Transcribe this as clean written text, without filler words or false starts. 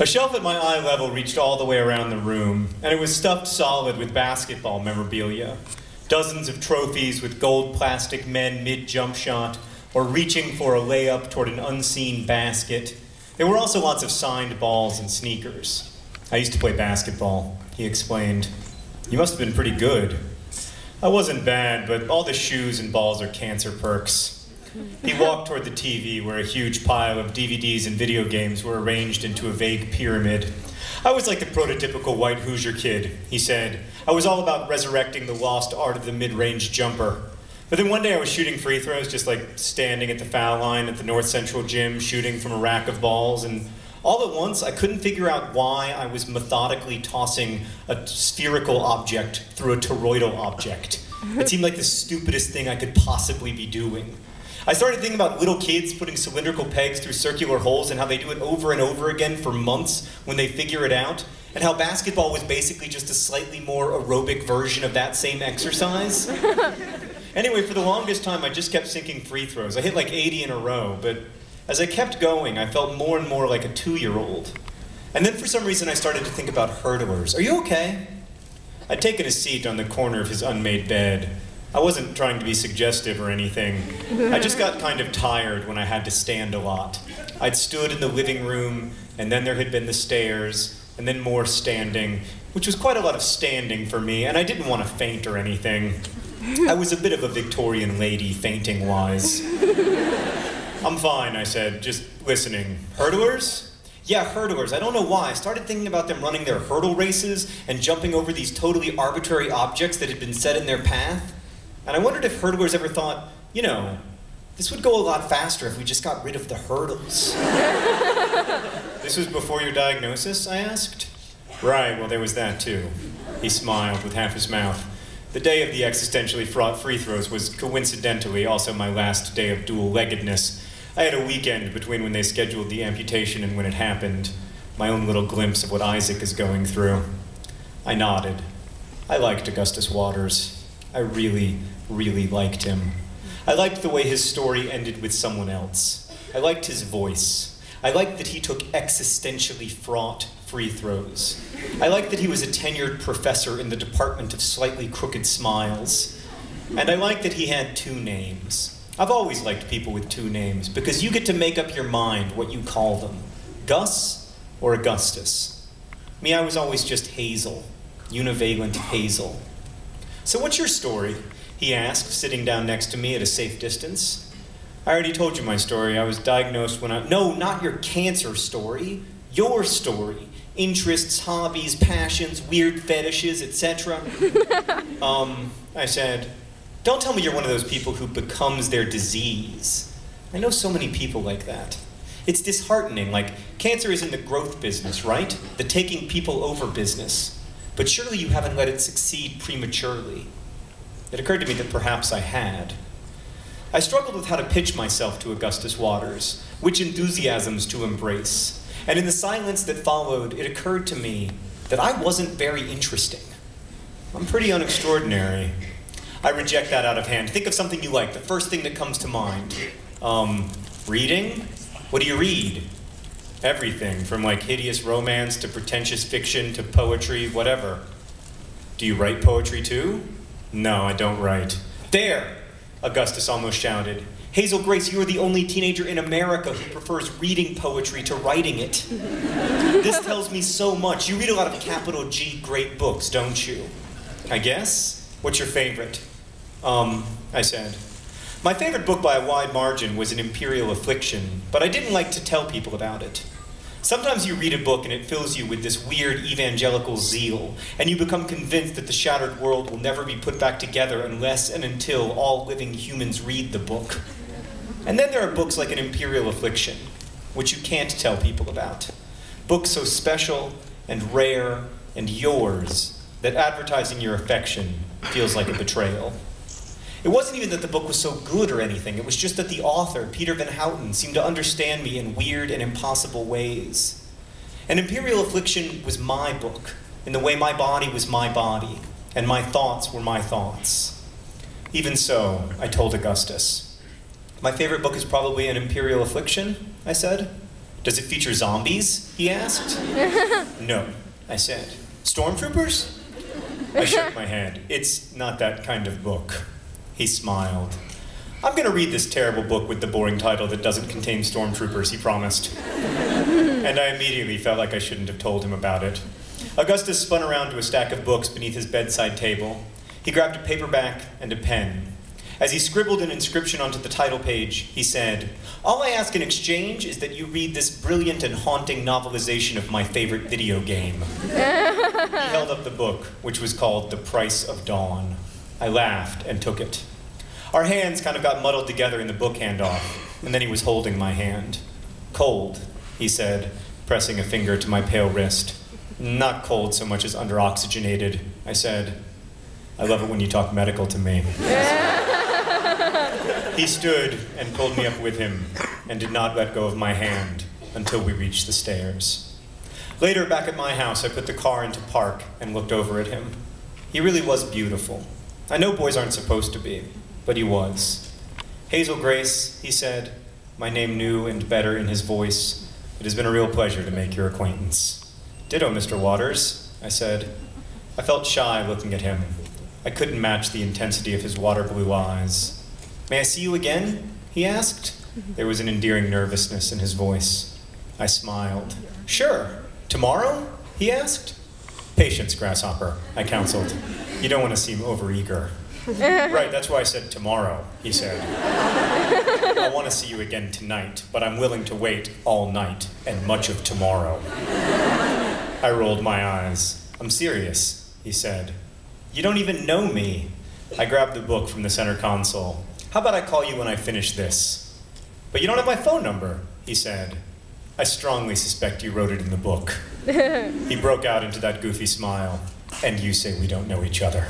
A shelf at my eye level reached all the way around the room, and it was stuffed solid with basketball memorabilia. Dozens of trophies with gold plastic men mid-jump shot, or reaching for a layup toward an unseen basket. There were also lots of signed balls and sneakers. I used to play basketball, he explained. You must have been pretty good. I wasn't bad, but all the shoes and balls are cancer perks. He walked toward the TV where a huge pile of DVDs and video games were arranged into a vague pyramid. I was like the prototypical white Hoosier kid, he said. I was all about resurrecting the lost art of the mid-range jumper. But then one day I was shooting free throws, just like standing at the foul line at the North Central gym, shooting from a rack of balls, and all at once I couldn't figure out why I was methodically tossing a spherical object through a toroidal object. It seemed like the stupidest thing I could possibly be doing. I started thinking about little kids putting cylindrical pegs through circular holes and how they do it over and over again for months when they figure it out, and how basketball was basically just a slightly more aerobic version of that same exercise. Anyway, for the longest time, I just kept sinking free throws. I hit like 80 in a row, but as I kept going, I felt more and more like a 2-year-old. And then for some reason, I started to think about hurdlers. Are you okay? I'd taken a seat on the corner of his unmade bed. I wasn't trying to be suggestive or anything. I just got kind of tired when I had to stand a lot. I'd stood in the living room, and then there had been the stairs, and then more standing, which was quite a lot of standing for me, and I didn't want to faint or anything. I was a bit of a Victorian lady, fainting-wise. I'm fine, I said, just listening. Hurdlers? Yeah, hurdlers. I don't know why. I started thinking about them running their hurdle races and jumping over these totally arbitrary objects that had been set in their path. And I wondered if hurdlers ever thought, you know, this would go a lot faster if we just got rid of the hurdles. This was before your diagnosis, I asked? Right, well, there was that too. He smiled with half his mouth. The day of the existentially fraught free throws was coincidentally also my last day of dual-leggedness. I had a weekend between when they scheduled the amputation and when it happened. My own little glimpse of what Isaac is going through. I nodded. I liked Augustus Waters. I really liked him. I liked the way his story ended with someone else. I liked his voice. I liked that he took existentially fraught free throws. I liked that he was a tenured professor in the Department of Slightly Crooked Smiles. And I liked that he had 2 names. I've always liked people with 2 names because you get to make up your mind what you call them. Gus or Augustus. Me, I was always just Hazel. Univalent Hazel. So what's your story? He asked, sitting down next to me at a safe distance. I already told you my story. I was diagnosed when I... No, not your cancer story. Your story. Interests, hobbies, passions, weird fetishes, etc. I said, don't tell me you're one of those people who becomes their disease. I know so many people like that. It's disheartening, like cancer is in the growth business, right? The taking people over business. But surely you haven't let it succeed prematurely. It occurred to me that perhaps I had. I struggled with how to pitch myself to Augustus Waters, which enthusiasms to embrace. And in the silence that followed, it occurred to me that I wasn't very interesting. I'm pretty unextraordinary. I reject that out of hand. Think of something you like, the first thing that comes to mind. Reading? What do you read? Everything, from like hideous romance to pretentious fiction to poetry, whatever. Do you write poetry too? No, I don't write. There! Augustus almost shouted. Hazel Grace, you are the only teenager in America who prefers reading poetry to writing it. This tells me so much. You read a lot of capital G great books, don't you? I guess? What's your favorite? I said. My favorite book by a wide margin was An Imperial Affliction, but I didn't like to tell people about it. Sometimes you read a book and it fills you with this weird evangelical zeal, and you become convinced that the shattered world will never be put back together unless and until all living humans read the book. And then there are books like An Imperial Affliction, which you can't tell people about. Books so special and rare and yours that advertising your affection feels like a betrayal. It wasn't even that the book was so good or anything. It was just that the author, Peter Van Houten, seemed to understand me in weird and impossible ways. An Imperial Affliction was my book, in the way my body was my body, and my thoughts were my thoughts. Even so, I told Augustus. My favorite book is probably An Imperial Affliction, I said. Does it feature zombies? He asked. No, I said. Stormtroopers? I shook my head. It's not that kind of book. He smiled. I'm going to read this terrible book with the boring title that doesn't contain stormtroopers, he promised. And I immediately felt like I shouldn't have told him about it. Augustus spun around to a stack of books beneath his bedside table. He grabbed a paperback and a pen. As he scribbled an inscription onto the title page, he said, "All I ask in exchange is that you read this brilliant and haunting novelization of my favorite video game." He held up the book, which was called The Price of Dawn. I laughed and took it. Our hands kind of got muddled together in the book handoff, and then he was holding my hand. "Cold," he said, pressing a finger to my pale wrist. "Not cold so much as under-oxygenated," I said. "I love it when you talk medical to me." He stood and pulled me up with him and did not let go of my hand until we reached the stairs. Later, back at my house, I put the car into park and looked over at him. He really was beautiful. I know boys aren't supposed to be, but he was. "Hazel Grace," he said, my name new and better in his voice. "It has been a real pleasure to make your acquaintance." "Ditto, Mr. Waters," I said. I felt shy looking at him. I couldn't match the intensity of his water blue eyes. "May I see you again?" he asked. There was an endearing nervousness in his voice. I smiled. "Sure. Tomorrow?" he asked. "Patience, Grasshopper," I counseled. "You don't want to seem overeager." "Right, that's why I said tomorrow," he said. "I want to see you again tonight, but I'm willing to wait all night and much of tomorrow." I rolled my eyes. "I'm serious," he said. "You don't even know me." I grabbed the book from the center console. "How about I call you when I finish this?" "But you don't have my phone number," he said. "I strongly suspect you wrote it in the book." He broke out into that goofy smile. "And you say we don't know each other."